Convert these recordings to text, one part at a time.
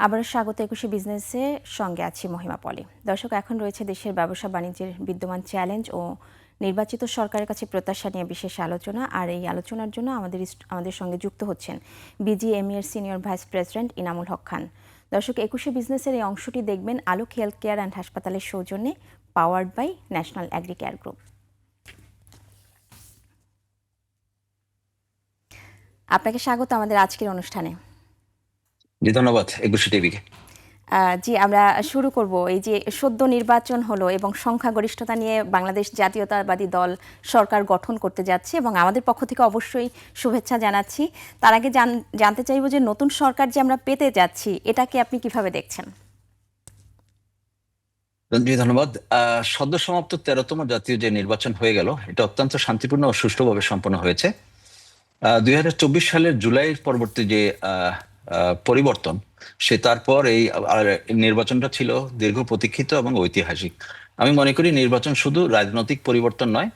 আবারও স্বাগত একুশে বিজনেসের সঙ্গে আছি মহিমা পলি। দর্শক, এখন রয়েছে দেশের ব্যবসা বাণিজ্যের বিদ্যমান চ্যালেঞ্জ ও নির্বাচিত সরকারের কাছে প্রত্যাশা নিয়ে বিশেষ আলোচনা। আর এই আলোচনার জন্য আমাদের সঙ্গে যুক্ত হচ্ছেন বিজিএমইএ এর সিনিয়র ভাইস প্রেসিডেন্ট ইনামুল হক খান। দর্শক, একুশে বিজনেসের এই অংশটি দেখবেন আলোক হেলথ কেয়ার অ্যান্ড হাসপাতালের সৌজন্যে, powered by national agri care group. আপনাকে স্বাগত আমাদের আজকের অনুষ্ঠানে। জি, ধন্যবাদ একুশে টিভিকে। জি, আমরা শুরু করব। এই যে সদ্য নির্বাচন হলো এবং সংখ্যাগরিষ্ঠতা নিয়ে বাংলাদেশ জাতীয়তাবাদী দল সরকার গঠন করতে যাচ্ছে এবং আমাদের পক্ষ থেকে অবশ্যই শুভেচ্ছা জানাচ্ছি। তার আগে জানতে চাইব যে নতুন সরকার যে আমরা পেতে যাচ্ছি, এটাকে আপনি কিভাবে দেখছেন? জি, ধন্যবাদ। সদ্য সমাপ্ত 13তম জাতীয় যে নির্বাচন হয়ে গেল, এটা অত্যন্ত শান্তিপূর্ণ ও সুষ্ঠুভাবে সম্পন্ন হয়েছে। 2024 সালের জুলাইয়ের পরবর্তী যে পরিবর্তন, তারপর এই নির্বাচনটা ছিল দীর্ঘ প্রতীক্ষিত এবং ঐতিহাসিক। আমি মনে করি নির্বাচন শুধু রাজনৈতিক পরিবর্তন নয়,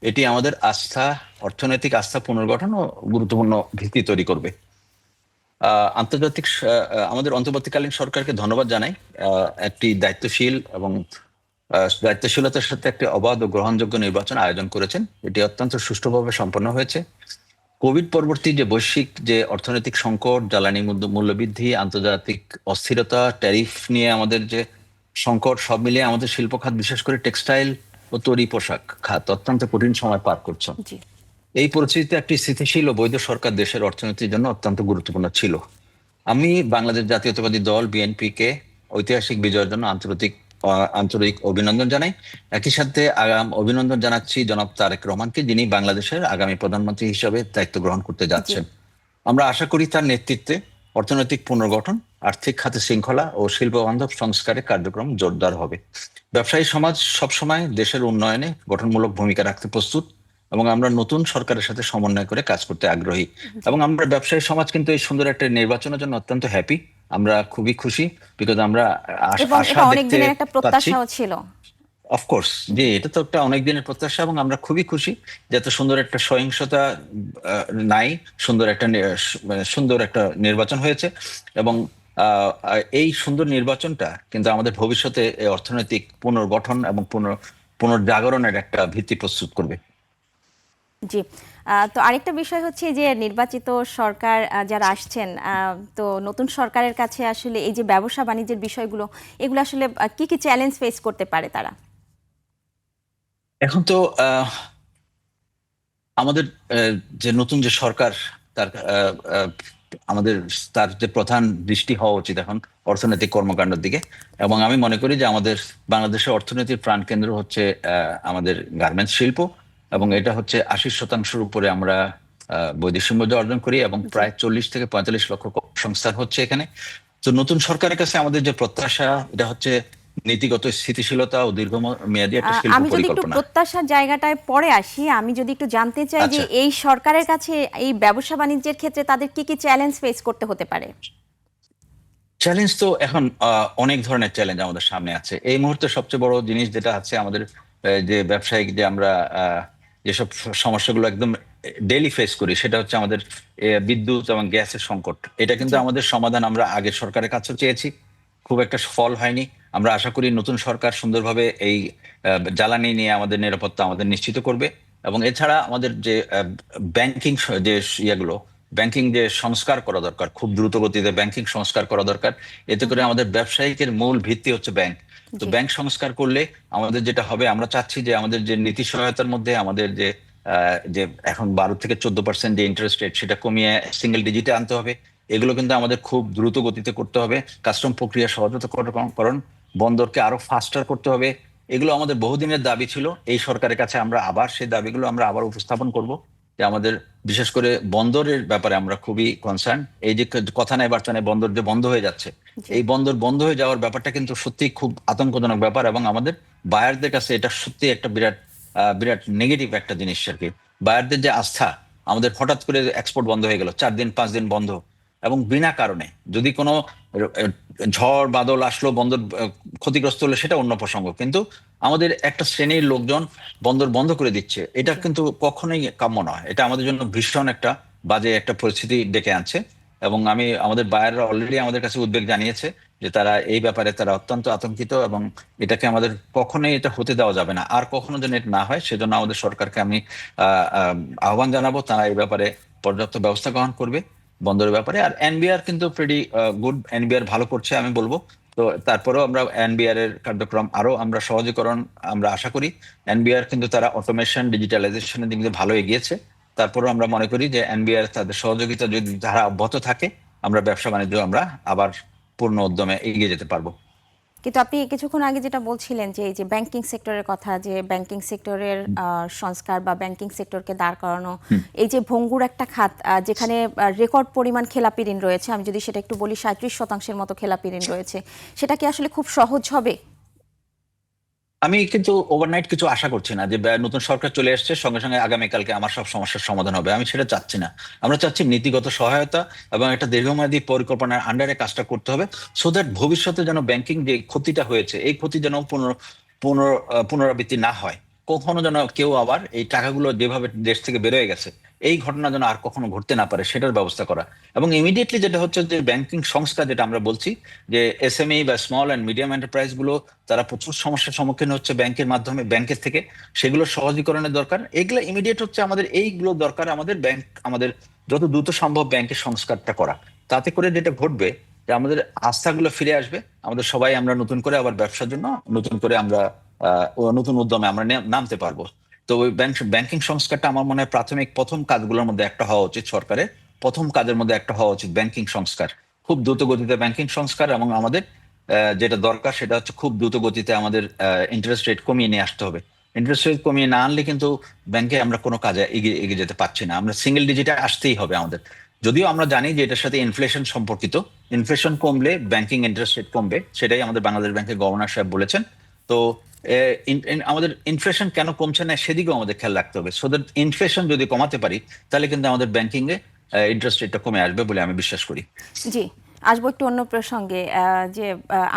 এটি আমাদের অর্থনৈতিক আস্থা পুনর্গঠন ও গুরুত্বপূর্ণ ভিত্তি তৈরি করবে। আমাদের অন্তর্বর্তীকালীন সরকারকে ধন্যবাদ জানাই। একটি দায়িত্বশীল এবং দায়িত্বশীলতার সাথে একটি অবাধ ও গ্রহণযোগ্য নির্বাচন আয়োজন করেছেন। এটি অত্যন্ত সুষ্ঠুভাবে সম্পন্ন হয়েছে। কোভিড পরবর্তী যে বৈশ্বিক যে অর্থনৈতিক সংকট, জ্বালানি মূল্যবৃদ্ধি, আন্তর্জাতিক অস্থিরতা, ট্যারিফ নিয়ে আমাদের যে সংকট, সব মিলিয়ে আমাদের শিল্প খাত, বিশেষ করে টেক্সটাইল ও তৈরি পোশাক খাত অত্যন্ত কঠিন সময় পার করছে। এই পরিস্থিতিতে একটি স্থিতিশীল ও বৈধ সরকার দেশের অর্থনীতির জন্য অত্যন্ত গুরুত্বপূর্ণ ছিল। আমি বাংলাদেশ জাতীয়তাবাদী দল বিএনপি-কে ঐতিহাসিক বিজয়ের জন্য আন্তরিক অভিনন্দন জানাই। একই সাথে অভিনন্দন জানাচ্ছি জনাব তারেক রহমানকে, যিনি বাংলাদেশের আগামী প্রধানমন্ত্রী হিসাবে দায়িত্ব গ্রহণ করতে যাচ্ছেন। আমরা আশা করি তার নেতৃত্বে অর্থনৈতিক পুনর্গঠন, আর্থিক খাতে শৃঙ্খলা ও শিল্প বান্ধব সংস্কারের কার্যক্রম জোরদার হবে। ব্যবসায়ী সমাজ সবসময় দেশের উন্নয়নে গঠনমূলক ভূমিকা রাখতে প্রস্তুত এবং আমরা নতুন সরকারের সাথে সমন্বয় করে কাজ করতে আগ্রহী। এবং আমরা ব্যবসায়ী সমাজ কিন্তু এই সুন্দর একটা নির্বাচনের জন্য অত্যন্ত হ্যাপি। আমরা খুবই খুশি, বিকজ আমরা আশা দেখতে পাচ্ছি। অফকোর্স, যে এটা তো একটা অনেক দিনের প্রত্যাশা এবং আমরা খুবই খুশি যে এত সুন্দর একটা সহিংসতা নাই, সুন্দর একটা নির্বাচন হয়েছে। এবং এই সুন্দর নির্বাচনটা কিন্তু আমাদের ভবিষ্যতে অর্থনৈতিক পুনর্গঠন এবং পুনর্জাগরণের একটা ভিত্তি প্রস্তুত করবে। জি, তো আরেকটা বিষয় হচ্ছে যে নির্বাচিত সরকার যারা আসছেন, তো নতুন সরকারের কাছে আসলে এই যে ব্যবসা বাণিজ্যের বিষয়গুলো, এগুলো আসলে কি কি চ্যালেঞ্জ ফেস করতে পারে তারা? এখন তো আমাদের যে নতুন যে সরকার, তার তার যে প্রধান দৃষ্টি হওয়া উচিত এখন অর্থনৈতিক কর্মকাণ্ডের দিকে। এবং আমি মনে করি যে আমাদের বাংলাদেশের অর্থনীতির প্রাণকেন্দ্র হচ্ছে আমাদের গার্মেন্টস শিল্প, এবং এটা হচ্ছে 80% উপরে আমরা বৈদেশিক মুদ্রা অর্জন করি এবং প্রায় 40 থেকে 45 লক্ষ কর্মসংস্থান হচ্ছে এখানে। তো নতুন সরকারের কাছে আমাদের যে প্রত্যাশা, এটা হচ্ছে নীতিগত স্থিতিশীলতা ও দীর্ঘমেয়াদী একটা শিল্প আমি যদি একটু পরিকল্পনা। প্রত্যাশার জায়গাটায় পরে আসি, আমি যদি একটু জানতে চাই যে এই সরকারের কাছে এই ব্যবসা বাণিজ্যের ক্ষেত্রে তাদের কি কি চ্যালেঞ্জ ফেস করতে হতে পারে? চ্যালেঞ্জ তো এখন অনেক ধরনের চ্যালেঞ্জ আমাদের সামনে আছে। এই মুহূর্তে সবচেয়ে বড় জিনিস যেটা আছে আমাদের, যে ব্যবসায়িক যে আমরা যেসব সমস্যাগুলো একদম ডেইলি ফেস করি, সেটা হচ্ছে আমাদের বিদ্যুৎ এবং গ্যাসের সংকট। এটা কিন্তু আমাদের সমাধান আমরা আগের সরকারের কাছেও চেয়েছি, খুব একটা ফল হয়নি। আমরা আশা করি নতুন সরকার সুন্দরভাবে এই জ্বালানি নিয়ে আমাদের নিরাপত্তা আমাদের নিশ্চিত করবে। এবং এছাড়া আমাদের যে ব্যাংকিং যে ব্যাংকিং যে সংস্কার করা দরকার, খুব দ্রুত গতিতে ব্যাংকিং সংস্কার করা দরকার। এতে করে আমাদের ব্যবসায়িকের মূল ভিত্তি হচ্ছে ব্যাংক। তো ব্যাংক সংস্কার করলে আমাদের যেটা হবে, আমরা চাচ্ছি যে আমাদের যে নীতি সহায়তার মধ্যে আমাদের যে এখন 12 থেকে 14% যে ইন্টারেস্ট রেট, সেটা কমিয়ে সিঙ্গেল ডিজিটে আনতে হবে। এগুলো কিন্তু আমাদের খুব দ্রুত গতিতে করতে হবে। কাস্টম প্রক্রিয়া সহজতকরণ, বন্দরকে আরো ফাস্টার করতে হবে। এগুলো আমাদের বহুদিনের দাবি ছিল। এই সরকারের কাছে আমরা আবার সেই দাবিগুলো আমরা আবার উপস্থাপন করব, যে আমাদের বিশেষ করে বন্দরের ব্যাপারে আমরা খুবই কনসার্ন। এই যে কথা নাই বার্তা নাই, বন্দর যে বন্ধ হয়ে যাচ্ছে, এই বন্দর বন্ধ হয়ে যাওয়ার ব্যাপারটা কিন্তু সত্যি খুব আতঙ্কজনক ব্যাপার। এবং আমাদের বায়ারদের কাছে এটা সত্যি একটা বিরাট নেগেটিভ একটা জিনিস আর কি। বায়ারদের যে আস্থা, আমাদের হঠাৎ করে এক্সপোর্ট বন্ধ হয়ে গেল, 4 দিন 5 দিন বন্ধ, এবং বিনা কারণে। যদি কোনো ঝড় বাদল আসলো, বন্দর ক্ষতিগ্রস্ত হলে সেটা অন্য প্রসঙ্গ, কিন্তু আমাদের একটা শ্রেণীর লোকজন বন্দর বন্ধ করে দিচ্ছে, এটা কিন্তু কখনোই কাম্য নয়। এটা আমাদের জন্য ভীষণ একটা বাজে একটা পরিস্থিতি ডেকে আনছে। এবং আমাদের বায়াররা অলরেডি আমাদের কাছে উদ্বেগ জানিয়েছে যে তারা এই ব্যাপারে তারা অত্যন্ত আতঙ্কিত, এবং এটাকে আমাদের কখনোই এটা হতে দেওয়া যাবে না, আর কখনো যেন এটা না হয় সেজন্য আমাদের সরকারকে আমি আহ্বান জানাবো তারা এই ব্যাপারে পর্যাপ্ত ব্যবস্থা গ্রহণ করবে বন্দরের ব্যাপারে। আর এনবিআর কিন্তু প্রেটি গুড, এনবিআর ভালো করছে আমি বলবো। তো তারপরেও আমরা এনবিআর এর কার্যক্রম আরো আমরা সহজীকরণ আমরা আশা করি। এনবিআর কিন্তু তারা অটোমেশন ডিজিটালাইজেশনের দিক দিয়ে ভালো এগিয়েছে। তারপরেও আমরা মনে করি যে এনবিআর তাদের সহযোগিতা যদি ধারা অব্যাহত থাকে, আমরা ব্যবসা বাণিজ্য আমরা আবার পূর্ণ উদ্যমে এগিয়ে যেতে পারবো। কিন্তু আপনি কিছুক্ষণ আগে যেটা বলছিলেন যে এই যে ব্যাংকিং সেক্টরের কথা, যে ব্যাংকিং সেক্টরের সংস্কার বা ব্যাংকিং সেক্টরকে দাঁড় করানো, এই যে ভঙ্গুর একটা খাত যেখানে রেকর্ড পরিমাণ খেলাপি ঋণ রয়েছে, আমি যদি সেটা একটু বলি 37% মতো খেলাপি ঋণ রয়েছে, সেটা কি আসলে খুব সহজ হবে? আমি কিন্তু ওভারনাইট কিছু আশা করছি না যে নতুন সরকার চলে আসছে সঙ্গে সঙ্গে আগামীকালকে আমার সব সমস্যার সমাধান হবে, আমি সেটা চাচ্ছি না। আমরা চাচ্ছি নীতিগত সহায়তা এবং একটা দীর্ঘমেয়াদী পরিকল্পনার আন্ডারে কাজটা করতে হবে, সো দ্যাট ভবিষ্যতে যেন ব্যাংকিং যে ক্ষতিটা হয়েছে এই ক্ষতি যেন পুনরাবৃত্তি না হয়। কখনো যেন কেউ আবার এই টাকাগুলো যেভাবে দেশ থেকে বেরোয় গেছে এই ঘটনা যেন আর কখনো ঘটতে না পারে সেটার ব্যবস্থা করা। এবং ইমিডিয়েটলি যেটা হচ্ছে যে ব্যাংকিং সংস্থা, যেটা আমরা বলছি যে এসএমই বা স্মল অ্যান্ড মিডিয়াম এন্টারপ্রাইজ গুলো, তারা প্রচুর সমস্যার সম্মুখীন হচ্ছে ব্যাংকের মাধ্যমে, ব্যাংকের থেকে, সেগুলো সহজীকরণের দরকার। এগুলো ইমিডিয়েট হচ্ছে আমাদের, এইগুলো দরকার আমাদের ব্যাংক, আমাদের যত দ্রুত সম্ভব ব্যাংকের সংস্কারটা করা। তাতে করে যেটা ঘটবে যে আমাদের আস্থাগুলো ফিরে আসবে, আমাদের সবাই আমরা নতুন করে আবার ব্যবসার জন্য নতুন করে আমরা নতুন উদ্যমে আমরা নামতে পারবো। তো ওই ব্যাংকিং সংস্কারটা আমার মনে হয় প্রাথমিক প্রথম কাজগুলোর মধ্যে একটা হওয়া উচিত, সরকারের প্রথম কাজের মধ্যে একটা হওয়া উচিত ব্যাংকিং সংস্কার, খুব দ্রুত গতিতে ব্যাংকিং সংস্কার। এবং আমাদের যেটা দরকার সেটা হচ্ছে খুব দ্রুত গতিতে আমাদের ইন্টারেস্ট রেট কমিয়ে নিয়ে আসতে হবে। ইন্টারেস্ট রেট কমিয়ে না আনলে কিন্তু ব্যাংকে আমরা কোনো কাজে এগিয়ে এগিয়ে যেতে পারছি না, আমরা সিঙ্গেল ডিজিটে আসতেই হবে আমাদের। যদিও আমরা জানি যে এটার সাথে ইনফ্লেশন সম্পর্কিত, ইনফ্লেশন কমলে ব্যাংকিং ইন্টারেস্ট রেট কমবে, সেটাই আমাদের বাংলাদেশ ব্যাংকের গভর্নর সাহেব বলেছেন। তো আমাদের ইনফ্লেশন কেন কমছে না সেদিকেও আমাদের খেয়াল রাখতে হবে, সো দ্যাট ইনফ্লেশন যদি কমাতে পারি তাহলে কিন্তু আমাদের ব্যাংকিং এ ইন্টারেস্ট রেটটা কমে আসবে বলে আমি বিশ্বাস করি। জি, আসবো একটু অন্য প্রসঙ্গে। যে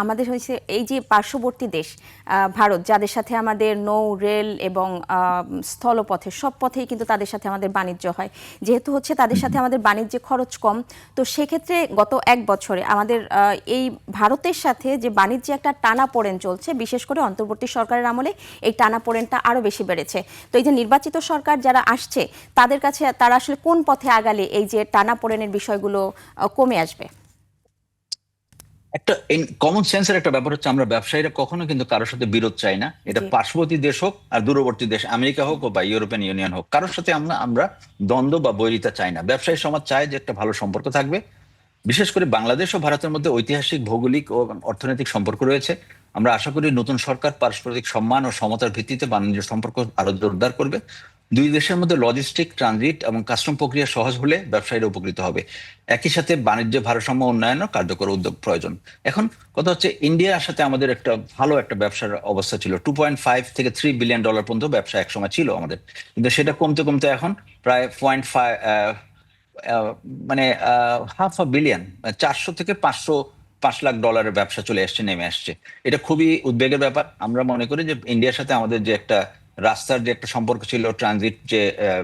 আমাদের হয়েছে এই যে পার্শ্ববর্তী দেশ ভারত, যাদের সাথে আমাদের নৌ, রেল এবং স্থলপথে, সব পথেই কিন্তু তাদের সাথে আমাদের বাণিজ্য হয়। যেহেতু হচ্ছে তাদের সাথে আমাদের বাণিজ্যে খরচ কম, তো সেক্ষেত্রে গত এক বছরে আমাদের এই ভারতের সাথে যে বাণিজ্যে একটা টানাপোড়েন চলছে, বিশেষ করে অন্তর্বর্তী সরকারের আমলে এই টানাপোড়েনটা আরো বেশি বেড়েছে। তো এই যে নির্বাচিত সরকার যারা আসছে, তাদের কাছে তারা আসলে কোন পথে আগালে এই যে টানাপোড়েনের বিষয়গুলো কমে আসবে? একটা কমন সেন্সের একটা ব্যাপার হচ্ছে, আমরা ব্যবসায়ীরা কখনো কিন্তু কারোর সাথে বিরোধ চাই না, এটা জি, পার্শ্ববর্তী দেশ হোক আর দূরবর্তী দেশ, আমেরিকা হোক বা ইউরোপিয়ান ইউনিয়ন হোক, কারোর সাথে আমরা আমরা দ্বন্দ্ব বা বৈরিতা চাই না। ব্যবসায়ী সমাজ চায় যে একটা ভালো সম্পর্ক থাকবে। বিশেষ করে বাংলাদেশ ও ভারতের মধ্যে ঐতিহাসিক, ভৌগোলিক ও অর্থনৈতিক সম্পর্ক রয়েছে। আমরা আশা করি নতুন সরকার পারস্পরিক সম্মান ও সমতার ভিত্তিতে বাণিজ্য সম্পর্ক আরো জোরদার করবে। দুই দেশের মধ্যে লজিস্টিক, ট্রানজিট এবং কাস্টম প্রক্রিয়া সহজ হলে ব্যবসায়ীরা উপকৃত হবে। একই সাথে বাণিজ্য ভারসাম্য উন্নয়নও কার্যকর উদ্যোগ প্রয়োজন। এখন কথা হচ্ছে, ইন্ডিয়ার সাথে আমাদের একটা ভালো একটা ব্যবসার অবস্থা ছিল, 2.5 থেকে $3 বিলিয়ন পর্যন্ত ব্যবসা একসময় ছিল আমাদের, কিন্তু সেটা কমতে কমতে এখন প্রায় 0.5, মানে $500 বিলিয়ন, 400 থেকে 500 লাখ ডলারের ব্যবসা চলে আসছে, নেমে আসছে। এটা খুবই উদ্বেগের ব্যাপার। আমরা মনে করি যে ইন্ডিয়ার সাথে আমাদের যে একটা রাস্তার যে একটা সম্পর্ক ছিল, ট্রানজিট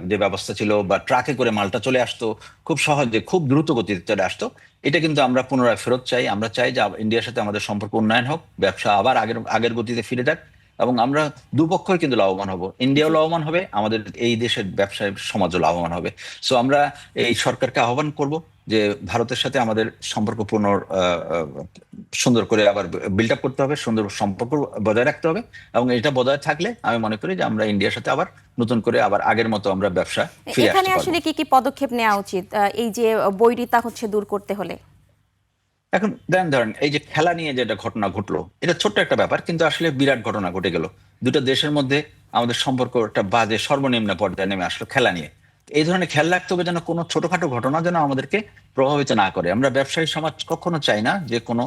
যে ব্যবস্থা ছিল, বা ট্রাকে করে মালটা চলে আসতো খুব সহজে, খুব দ্রুত গতিতে চলে আসতো, এটা কিন্তু আমরা পুনরায় ফেরত চাই। আমরা চাই যে ইন্ডিয়ার সাথে আমাদের সম্পর্ক উন্নয়ন হোক, ব্যবসা আবার আগের আগের গতিতে ফিরে যাক, এবং আমরা দুপক্ষই কিন্তু লাভবান হব, ইন্ডিয়াও জি। লাভবান হবে, আমাদের এই দেশের ব্যবসায় সমাজও লাভবান হবে। সো আমরা এই সরকারকে আহ্বান করব যে ভারতের সাথে আমাদের সম্পর্ক সুন্দর করে আবার বিল্ড আপ করতে হবে, সুন্দর সম্পর্ক বজায় রাখতে হবে। এবং এটা বজায় থাকলে আমি মনে করি যে আমরা ইন্ডিয়ার সাথে আবার নতুন করে আবার আগের মতো আমরা ব্যবসা ফিরে এখানে আসতে পারবো। আসলে কি কি পদক্ষেপ নেওয়া উচিত এই যে বৈরিতা হচ্ছে দূর করতে হলে? এখন ধরেন এই যে খেলা নিয়ে যেটা ঘটনা ঘটলো, এটা ছোট্ট একটা ব্যাপার কিন্তু আসলে বিরাট ঘটনা ঘটে গেল। দুটো দেশের মধ্যে আমাদের সম্পর্ক একটা বাজে সর্বনিম্ন পর্যায়ে নেমে আসলো খেলা নিয়ে। এই ধরনের খেয়াল রাখতে হবে যেন কোনো ছোটখাটো ঘটনা যেন আমাদেরকে প্রভাবিত না করে। আমরা ব্যবসায়ী সমাজ কখনো চাই না যে কোনো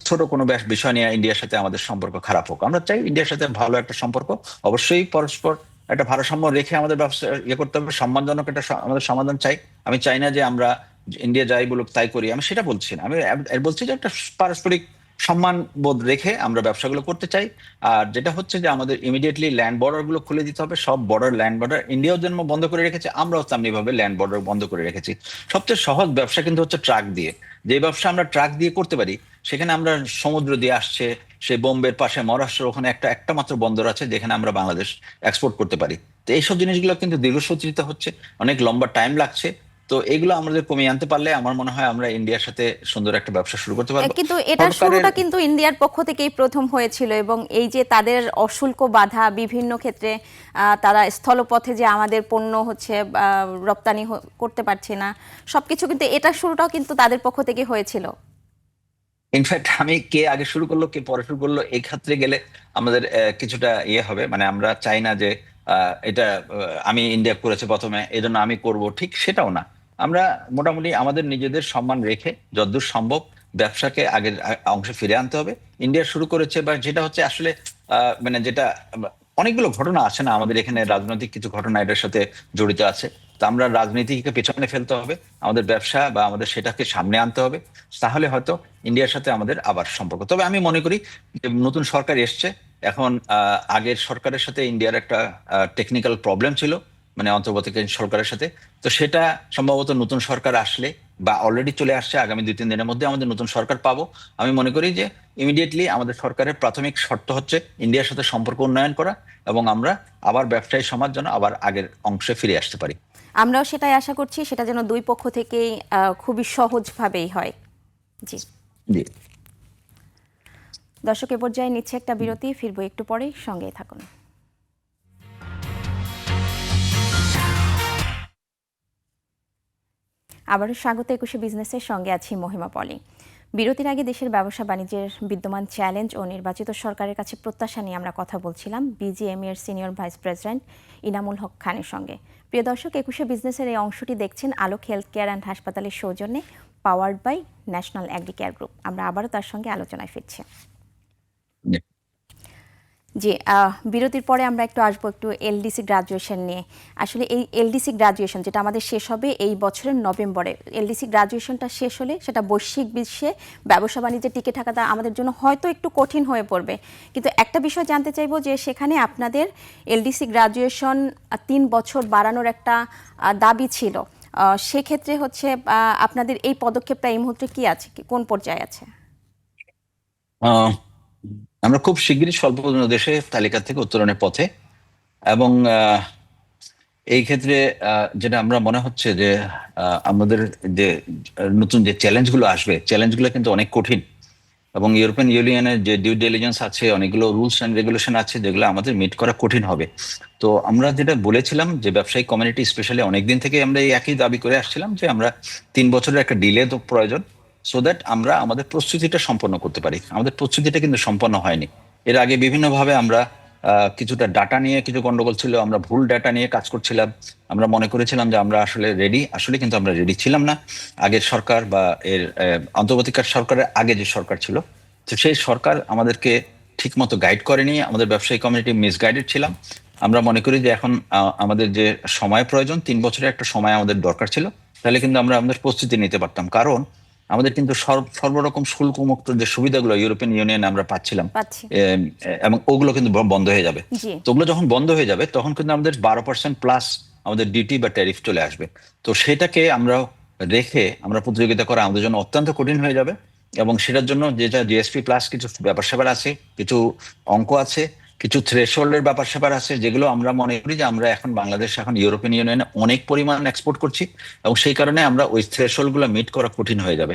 ছোট কোনো বিষয় নিয়ে ইন্ডিয়ার সাথে আমাদের সম্পর্ক খারাপ হোক। আমরা চাই ইন্ডিয়ার সাথে ভালো একটা সম্পর্ক, অবশ্যই পরস্পর একটা ভারসাম্য রেখে আমাদের ব্যবসা করতে হবে, সম্মানজনক একটা আমাদের সমাধান চাই। আমি চাই না যে আমরা ইন্ডিয়া যাই বলুক তাই করি, আমি সেটা বলছি না। আমি বলছি যে একটা পারস্পরিক সম্মান বোধ রেখে আমরা ব্যবসাগুলো করতে চাই। আর যেটা হচ্ছে যে আমাদের ইমিডিয়েটলি ল্যান্ড বর্ডার গুলো খুলে দিতে হবে, সব ল্যান্ড বর্ডার ইন্ডিয়াও যেমন বন্ধ করে রেখেছে, আমরাও তেমনি ভাবে ল্যান্ড বর্ডার বন্ধ করে রেখেছি। সবচেয়ে সহজ ব্যবসা কিন্তু হচ্ছে ট্রাক দিয়ে। যে ব্যবসা আমরা ট্রাক দিয়ে করতে পারি, সেখানে আমরা সমুদ্র দিয়ে আসছে, সে বোম্বের পাশে মহারাষ্ট্রের ওখানে একটা মাত্র বন্দর আছে যেখানে আমরা বাংলাদেশ এক্সপোর্ট করতে পারি। তো এইসব জিনিসগুলো কিন্তু দীর্ঘসূত্রিত হচ্ছে, অনেক লম্বা টাইম লাগছে। তো এগুলো আমাদের কমিয়ে আনতে পারলে আমার মনে হয় আমরা ইন্ডিয়ার সাথে সুন্দর একটা ব্যবসা শুরু করতে পারবো। কিন্তু এটা সরকারের শুরুটা কিন্তু ইন্ডিয়ার পক্ষ থেকেই প্রথম হয়েছিল, এবং এই যে তাদের অশুল্ক বাধা বিভিন্ন ক্ষেত্রে, তারা স্থলপথে যে আমাদের পণ্য হচ্ছে রপ্তানি করতে পারছে না, সবকিছু কিন্তু এটা শুরুটাও কিন্তু তাদের পক্ষ থেকে হয়েছিল। ইনফ্যাক্ট আমি কে আগে শুরু করলো কে পরে শুরু করলো এই ক্ষেত্রে গেলে আমাদের কিছুটা ইয়ে হবে, মানে আমরা চাই না যে এটা আমি ইন্ডিয়া করেছে প্রথমে এই জন্য আমি করব, ঠিক সেটাও না। আমরা মোটামুটি আমাদের নিজেদের সম্মান রেখে যতদূর সম্ভব ব্যবসাকে আগের অংশে ফিরে আনতে হবে। ইন্ডিয়া শুরু করেছে, বা যেটা হচ্ছে আসলে মানে যেটা অনেকগুলো ঘটনা আছে না আমাদের এখানে, রাজনৈতিক কিছু ঘটনা এটার সাথে জড়িত আছে। তো আমরা রাজনীতিকে পেছনে ফেলতে হবে, আমাদের ব্যবসা বা আমাদের সেটাকে সামনে আনতে হবে, তাহলে হয়তো ইন্ডিয়ার সাথে আমাদের আবার সম্পর্ক। তবে আমি মনে করি যে নতুন সরকার এসছে এখন, আগের সরকারের সাথে ইন্ডিয়ার একটা টেকনিক্যাল প্রবলেম ছিল, মানে অন্তর্বর্তীকালীন সরকারের সাথে। তো সেটা সম্ভবত নতুন সরকার আসলে বা অলরেডি চলে আসছে, আগামী 2-3 দিনের মধ্যে আমাদের নতুন সরকার পাবো। আমি মনে করি যে ইমিডিয়েটলি আমাদের সরকারের প্রাথমিক শর্ত হচ্ছে ইন্ডিয়ার সাথে সম্পর্ক উন্নয়ন করা, এবং আমরা আবার ব্যবসায়ী সমাজ যেন আবার আগের অংশে ফিরে আসতে পারি। আমরাও সেটাই আশা করছি, সেটা যেন দুই পক্ষ থেকেই খুবই সহজভাবেই হয়। জি জি। দর্শক, এ পর্যায়ে নিচ্ছে একটা বিরতি, ফিরবো একটু পরেই, সঙ্গেই থাকুন। আবারও স্বাগত একুশে বিজনেসের সঙ্গে আছি মহিমা পলি। বিরতির আগে দেশের ব্যবসা বাণিজ্যের বিদ্যমান চ্যালেঞ্জ ও নির্বাচিত সরকারের কাছে প্রত্যাশা নিয়ে আমরা কথা বলছিলাম বিজিএমইএ এর সিনিয়র ভাইস প্রেসিডেন্ট ইনামুল হক খানের সঙ্গে। প্রিয় দর্শক, একুশে বিজনেসের এই অংশটি দেখছেন আলোক হেলথ কেয়ার অ্যান্ড হাসপাতালের সৌজন্যে, powered by national agri care group. আমরা আবারও তার সঙ্গে আলোচনায় ফিরছি। জি। জি, বিরতির পরে আমরা আসবো একটু এলডিসি গ্রাজুয়েশন নিয়ে। আসলে এই এলডিসি গ্রাজুয়েশন যেটা আমাদের শেষ হবে এই বছরের নভেম্বরে, এলডিসি গ্রাজুয়েশনটা শেষ হলে সেটা বৈশ্বিক বিশ্বে ব্যবসা বাণিজ্যে টিকে থাকাটা আমাদের জন্য হয়তো একটু কঠিন হয়ে পড়বে। কিন্তু একটা বিষয় জানতে চাইবো যে সেখানে আপনাদের এলডিসি গ্রাজুয়েশন 3 বছর বাড়ানোর একটা দাবি ছিল। সেক্ষেত্রে হচ্ছে আপনাদের এই পদক্ষেপটা এই মুহূর্তে কি আছে, কোন পর্যায়ে আছে? আহ, আমরা খুব শিগগিরই স্বল্প দেশে তালিকা থেকে উত্তরণের পথে, এবং এই ক্ষেত্রে যেটা আমরা মনে হচ্ছে যে আমাদের যে নতুন যে চ্যালেঞ্জগুলো আসবে, চ্যালেঞ্জগুলো কিন্তু অনেক কঠিন, এবং ইউরোপিয়ান ইউনিয়নের যে ডিউ ডিলিজেন্স আছে, অনেকগুলো রুলস অ্যান্ড রেগুলেশন আছে যেগুলো আমাদের মিট করা কঠিন হবে। তো আমরা যেটা বলেছিলাম যে ব্যবসায়ী কমিউনিটি স্পেশালি অনেকদিন থেকে আমরা এই একই দাবি করে আসছিলাম যে আমরা 3 বছরের একটা ডিলে তো প্রয়োজন, সো দ্যাট আমরা আমাদের প্রস্তুতিটা সম্পন্ন করতে পারি। আমাদের প্রস্তুতিটা কিন্তু সম্পন্ন হয়নি। এর আগে বিভিন্নভাবে আমরা কিছুটা ডাটা নিয়ে কিছু গন্ডগোল ছিল, আমরা ভুল ডাটা নিয়ে কাজ করছিলাম। আমরা মনে করেছিলাম যে আমরা আসলে রেডি, আসলে কিন্তু আমরা রেডি ছিলাম না। আগের সরকার বা এর অন্তর্বর্তীকালীন সরকারের আগে যে সরকার ছিল, তো সেই সরকার আমাদেরকে ঠিক মতো গাইড করেনি, আমাদের ব্যবসায়ী কমিউনিটি মিসগাইডেড ছিলাম। আমরা মনে করি যে এখন আমাদের যে সময় প্রয়োজন, 3 বছরের একটা সময় আমাদের দরকার ছিল, তাহলে কিন্তু আমরা আমাদের প্রস্তুতি নিতে পারতাম। কারণ আমাদের কিন্তু সর্বরকম শুল্ক মুক্ত যে সুবিধাগুলো ইউরোপিয়ান ইউনিয়নে আমরা পাচ্ছিলাম, পাচ্ছি। এবং ওগুলো কিন্তু বন্ধ হয়ে যাবে। জি। তো ওগুলো যখন বন্ধ হয়ে যাবে তখন কিন্তু আমাদের 12% প্লাস আমাদের ডিউটি বা ট্যারিফ চলে আসবে। তো সেটাকে আমরা রেখে আমরা প্রতিযোগিতা করা আমাদের জন্য অত্যন্ত কঠিন হয়ে যাবে, এবং সেটার জন্য যেটা জিএসপি প্লাস কিছু ব্যাপার স্যাপার আছে, কিছু অঙ্ক আছে, কিছু থ্রেশহোল্ডের ব্যাপার স্যাপার আছে, যেগুলো আমরা মনে করি যে আমরা এখন বাংলাদেশ এখন ইউরোপিয়ান ইউনিয়নে অনেক পরিমাণ এক্সপোর্ট করছি, এবং সেই কারণে আমরা ওই থ্রেশহোল্ড গুলো মিট করা কঠিন হয়ে যাবে।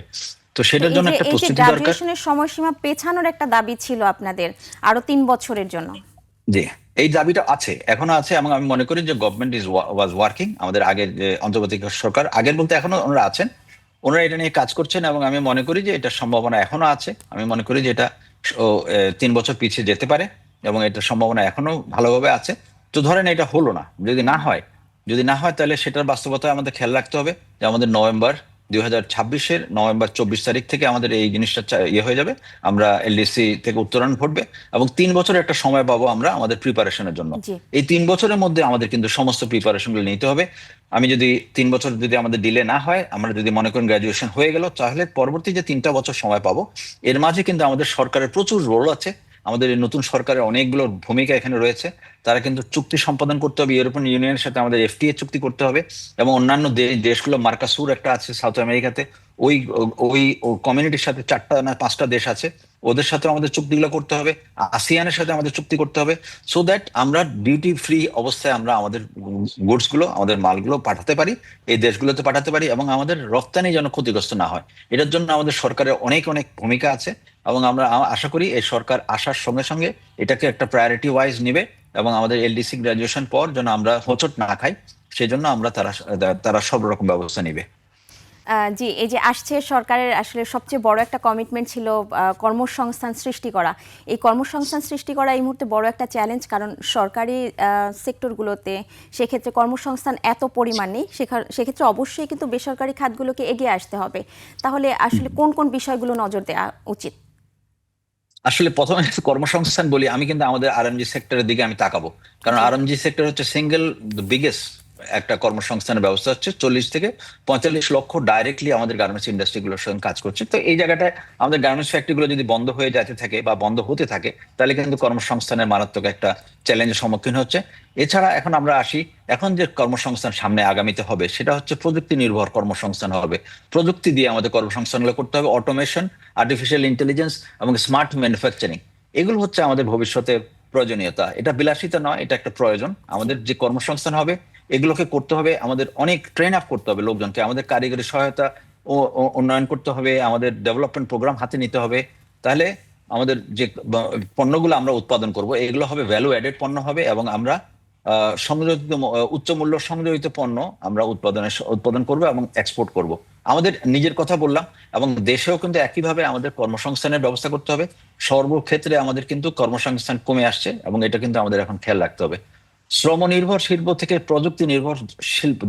তো সেটার জন্য একটা এই যে প্রস্তুতি দরকার। গ্রাজুয়েশনের সময়সীমা পেছানোর একটা দাবি ছিল আপনাদের আরো 3 বছরের জন্য। জি, এই দাবিটা আছে, এখনো আছে, এবং আমি মনে করি যে গভর্নমেন্ট ওয়াজ ওয়ার্কিং, আমাদের আগের যে অন্তর্বর্তী সরকার, আগের বলতে এখনো ওনারা আছেন, ওনারা এটা নিয়ে কাজ করছেন, এবং আমি মনে করি যে এটার সম্ভাবনা এখনো আছে। আমি মনে করি যে এটা 3 বছর পিছিয়ে যেতে পারে, এবং এটার সম্ভাবনা এখনো ভালোভাবে আছে। তো ধরেন এটা হলো না, যদি না হয় তাহলে সেটার বাস্তবতায় আমাদের খেয়াল রাখতে হবে যে আমাদের নভেম্বর 2026-এর নভেম্বর 24 তারিখ থেকে আমাদের এই জিনিসটা ইয়ে হয়ে যাবে। আমরা এলডিসি থেকে উত্তরণ ঘটবে এবং 3 বছরের একটা সময় পাবো আমরা আমাদের প্রিপারেশনের জন্য। জি। এই 3 বছরের মধ্যে আমাদের কিন্তু সমস্ত প্রিপারেশনগুলো নিতে হবে। আমি যদি 3 বছর যদি আমাদের ডিলে না হয়, আমরা যদি মনে করেন গ্রাজুয়েশন হয়ে গেল, তাহলে পরবর্তী যে 3টা বছর সময় পাবো, এর মাঝে কিন্তু আমাদের সরকারের প্রচুর রোল আছে। আমাদের এই নতুন সরকারের অনেকগুলো ভূমিকা এখানে রয়েছে। তারা কিন্তু চুক্তি সম্পাদন করতে হবে, ইউরোপিয়ান ইউনিয়নের সাথে আমাদের এফটিএ চুক্তি করতে হবে এবং অন্যান্য দেশগুলো, মার্কাসুর একটা আছে সাউথ আমেরিকাতে, ওই ওই কমিউনিটির সাথে 4টা না 5টা দেশ আছে, ওদের সাথে আমাদের চুক্তিগুলো করতে হবে। আসিয়ানের সাথে আমাদের চুক্তি করতে হবে, সো দ্যাট আমরা ডিউটি ফ্রি অবস্থায় আমরা আমাদের গুডস গুলো, আমাদের মালগুলো পাঠাতে পারি, এই দেশগুলোতে পাঠাতে পারি এবং আমাদের রপ্তানি যেন ক্ষতিগ্রস্ত না হয়। এটার জন্য আমাদের সরকারের অনেক অনেক ভূমিকা আছে এবং আমরা আশা করি এই সরকার আসার সঙ্গে সঙ্গে এটাকে একটা প্রায়োরিটি ওয়াইজ নিবে এবং আমাদের এলডিসি গ্রাজুয়েশন পর যেন আমরা হোঁচট না খাই, সেজন্য আমরা তারা সব রকম ব্যবস্থা নিবে। জি, এই যে আসছে সরকারের আসলে সবচেয়ে বড় একটা কমিটমেন্ট ছিল কর্মসংস্থান সৃষ্টি করা। এই কর্মসংস্থান সৃষ্টি করা এই মুহূর্তে বড় একটা চ্যালেঞ্জ, কারণ সরকারি সেক্টরগুলোতে সেক্ষেত্রে কর্মসংস্থান এত পরিমাণ নেই। সেক্ষেত্রে অবশ্যই কিন্তু বেসরকারি খাতগুলোকে এগিয়ে আসতে হবে। তাহলে আসলে কোন কোন বিষয়গুলো নজর দেওয়া উচিত? আসলে প্রথমে কর্মসংস্থান বলি, আমি কিন্তু আমাদের আরএমজি সেক্টরের দিকে আমি তাকাবো, কারণ জি। আরএমজি সেক্টর হচ্ছে সিঙ্গেল বিগেস্ট একটা কর্মসংস্থানের ব্যবস্থা, হচ্ছে 40 থেকে 45 লক্ষ ডাইরেক্টলি আমাদের গার্মেন্টস ইন্ডাস্ট্রিগুলোর সঙ্গে কাজ করছে। তো এই জায়গাটায় আমাদের গার্মেন্টস ফ্যাক্টরিগুলো যদি বন্ধ হয়ে যেতে থাকে বা বন্ধ হতে থাকে, তাহলে কিন্তু কর্মসংস্থানের মারাত্মক একটা চ্যালেঞ্জের সম্মুখীন হচ্ছে। এছাড়া এখন আমরা আসি, এখন যে কর্মসংস্থান সামনে আগামীতে হবে সেটা হচ্ছে প্রযুক্তি নির্ভর কর্মসংস্থান হবে। প্রযুক্তি দিয়ে আমাদের কর্মসংস্থানগুলো করতে হবে, অটোমেশন, আর্টিফিশিয়াল ইন্টেলিজেন্স এবং স্মার্ট ম্যানুফ্যাকচারিং। এগুলো হচ্ছে আমাদের ভবিষ্যতে প্রয়োজনীয়তা, এটা বিলাসিতা নয়, এটা একটা প্রয়োজন। আমাদের যে কর্মসংস্থান হবে এগুলোকে করতে হবে, আমাদের অনেক ট্রেন আপ করতে হবে লোকজনকে, আমাদের কারিগরি সহায়তা উন্নয়ন করতে হবে, আমাদের ডেভেলপমেন্ট প্রোগ্রাম হাতে নিতে হবে। তাহলে আমাদের যে পণ্যগুলো আমরা উৎপাদন করব এগুলো হবে ভ্যালু অ্যাডেড পণ্য হবে এবং আমরা সংযোজিত উচ্চ মূল্য সংযোজিত পণ্য আমরা উৎপাদন করব এবং এক্সপোর্ট করব। আমাদের নিজের কথা বললাম এবং দেশেও কিন্তু একইভাবে আমাদের কর্মসংস্থানের ব্যবস্থা করতে হবে। সর্বক্ষেত্রে আমাদের কিন্তু কর্মসংস্থান কমে আসছে এবং এটা কিন্তু আমাদের এখন খেয়াল রাখতে হবে। শ্রম নির্ভর শিল্প থেকে প্রযুক্তি নির্ভর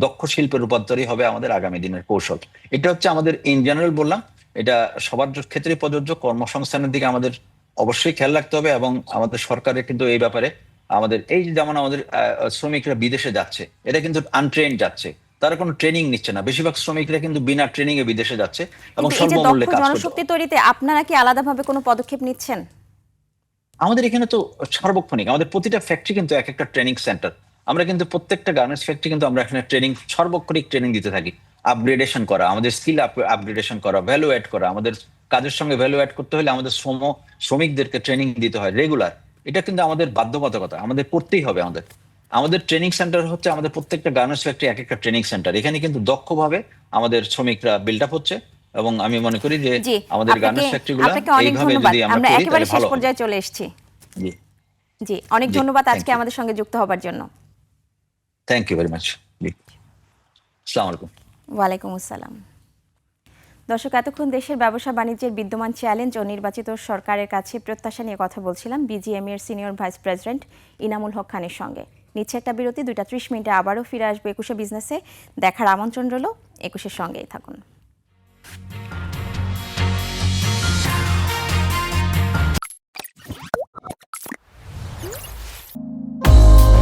দক্ষ শিল্পে রূপান্তরই হবে আমাদের আগামী দিনের কৌশল। এটা হচ্ছে আমাদের ইন জেনারেল বললাম, এটা সবার ক্ষেত্রে প্রযোজ্য। কর্মসংস্থানের দিকে আমাদের অবশ্যই খেয়াল রাখতে হবে এবং আমাদের সরকারের কিন্তু এই ব্যাপারে আমাদের এই যে যেমন আমাদের শ্রমিকরা বিদেশে যাচ্ছে, এটা কিন্তু আনট্রেন্ড যাচ্ছে, তারা কোনো ট্রেনিং নিচ্ছে না। বেশিরভাগ শ্রমিকরা কিন্তু বিনা ট্রেনিং এ বিদেশে যাচ্ছে এবং কিন্তু এই স্বল্প যে দক্ষ মূল্যে কাজ করছে। জনশক্তি তৈরিতে আপনারা কি আলাদাভাবে কোনো পদক্ষেপ নিচ্ছেন? আমাদের এখানে তো সার্বক্ষণিক আমাদের প্রতিটা ফ্যাক্টরি কিন্তু এক একটা ট্রেনিং সেন্টার। আমরা কিন্তু প্রত্যেকটা গার্মেন্টস ফ্যাক্টরি কিন্তু আমরা এখানে সার্বক্ষণিক ট্রেনিং দিতে থাকি। আপগ্রেডেশন করা, আমাদের স্কিল আপগ্রেডেশন করা, ভ্যালু অ্যাড করা, আমাদের কাজের সঙ্গে ভ্যালু অ্যাড করতে হলে আমাদের শ্রমিকদেরকে ট্রেনিং দিতে হয় রেগুলার। এটা কিন্তু আমাদের বাধ্যবাধকতা, আমাদের করতেই হবে। আমাদের আমাদের ট্রেনিং সেন্টার হচ্ছে আমাদের প্রত্যেকটা গার্মেন্টস ফ্যাক্টরি এক একটা ট্রেনিং সেন্টার। এখানে কিন্তু দক্ষভাবে আমাদের শ্রমিকরা বিল্ড আপ হচ্ছে এবং আমি মনে করি যে জি, আমাদের আপনাকে গার্মেন্টস ফ্যাক্টরিগুলো আপনাকে অনেক এইভাবে ধন্যবাদ। যদি আমরা আমরা করি একেবারে তাহলে শেষ ভালো হবে। পর্যায়ে চলে এসেছি। জি জি, অনেক জি, ধন্যবাদ থ্যাংক আজকে ইউ, আমাদের সঙ্গে যুক্ত হবার জন্য। Thank you very much. জি, আসসালামু আলাইকুম। ওয়ালাইকুম আসসালাম। দর্শক, এতক্ষণ দেশের ব্যবসা বাণিজ্যের বিদ্যমান চ্যালেঞ্জ ও নির্বাচিত সরকারের কাছে প্রত্যাশা নিয়ে কথা বলছিলাম বিজিএমইএর সিনিয়র ভাইস প্রেসিডেন্ট ইনামুল হক খানের সঙ্গে। নিচ্ছে একটা বিরতি, 2টা 30 মিনিটে আবারও ফিরে আসবে 21শে বিজনেসে। দেখার আমন্ত্রণ রইল, 21-এর সঙ্গেই থাকুন।